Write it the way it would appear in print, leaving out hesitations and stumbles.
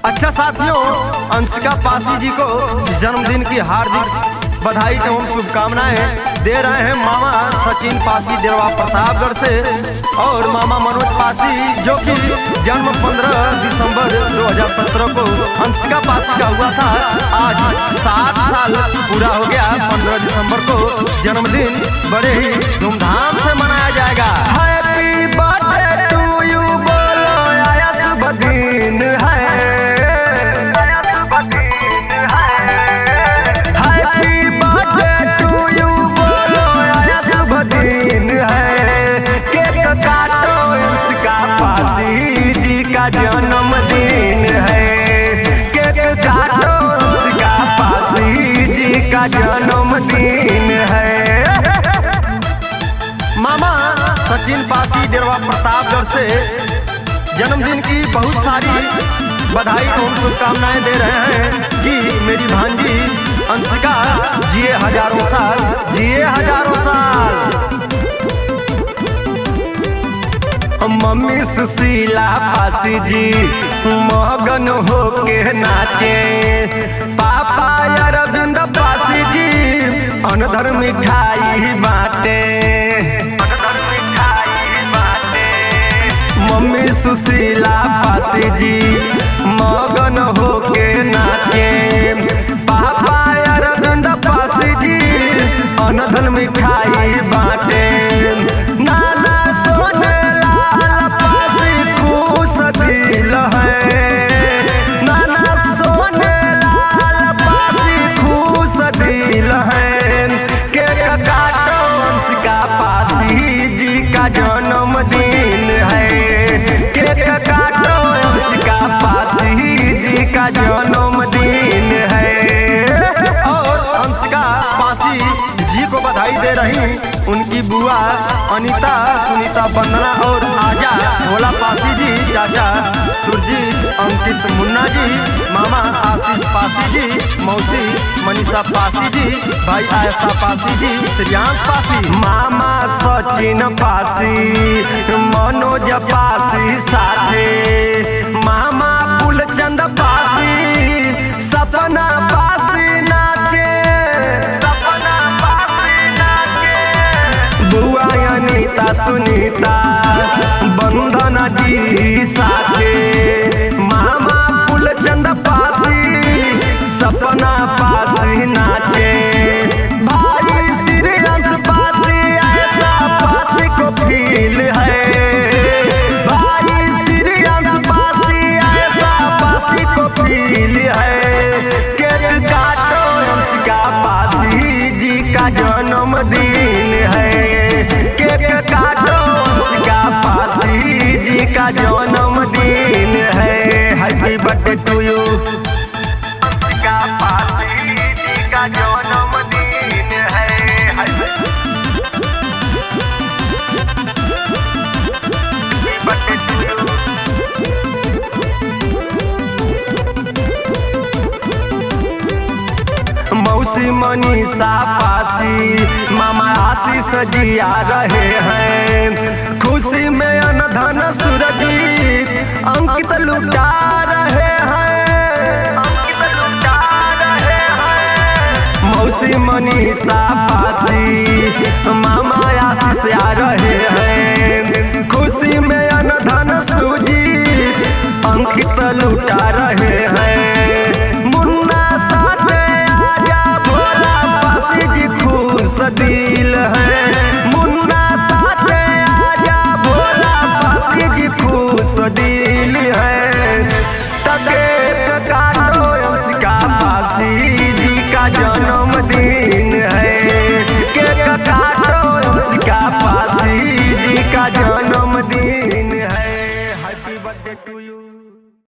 अच्छा साथियों, अंशिका पासी जी को जन्मदिन की हार्दिक बधाई एवं शुभकामनाएं दे रहे हैं मामा सचिन पासी डेरवा प्रतापगढ़ से और मामा मनोज पासी जो कि जन्म 15 दिसंबर 2017 को अंशिका पासी का हुआ था। आज 7 साल पूरा हो गया। 15 दिसंबर को जन्मदिन बड़े ही धूमधाम से मनाया जाएगा। हैप्पी बर्थडे टू यू बोलो, आया शुभ दिन है। जन्मदिन है, केक काटो, अंशिका पासी जी का जन्मदिन है। मामा सचिन पासी डेरवा प्रतापगढ़ से जन्मदिन की बहुत सारी बधाई एवं शुभकामनाएं दे रहे हैं कि मेरी भांजी अंशिका जिए हजारों साल, जिए हजारों साल। मम्मी सुशीला पासी जी मगन होके नाचे, पापा अरविंद पासी जी अनधर मिठाई बाटे। मम्मी सुशीला पासी जी मगन होके नाचे, पापा अरविंद पासी जी अनधर मिठाई बाटे। नाना सोने जन्मदिन है, केक काटो, अंशिका पासी जी का जन्मदिन है। और अंशिका पासी जी को बधाई दे रही उनकी बुआ अनीता, सुनीता, वंदना और आजा भोला पासी जी, चाचा सुरजीत, अंकित, मुन्ना जी, मामा आशीष पासी जी, मौसी मनीषा पासी जी, भाई आयशा पासी जी, श्रियांश पासी, मामा सचिन पासी, मनोज पासी साथे, मामा फूलचंद पासी, सपना पासी नाचे, बुआ अनीता, सुनीता, वंदना जी साथे, मामा फूलचंद पासी, सपना पासी नाचे, भाई श्रियांश पासी, आयशा पासी को फील है, भाई श्रियांश पासी, आयशा पासी को फील है। केक काटो, अंशिका पासी जी का जन्मदिन है, केक काटो, अंशिका पासी जी का जन्मदिन है। Happy birthday to you, Anshika Pasi ji का जन्मदिन है। Happy birthday to you. मौसी मनीषा पासी, मामा आशीष जी आ रहे हैं, खुशी में अनधन सूरजीत, अंकित लुटा रहे हैं, मौसी मनीषा पासी, मामा आशीष आ रहे हैं, खुशी में अनधन सूरजीत, अंकित लुटा रहे हैं, मुन्ना साथे आजा भोला पासी जी खुश दी।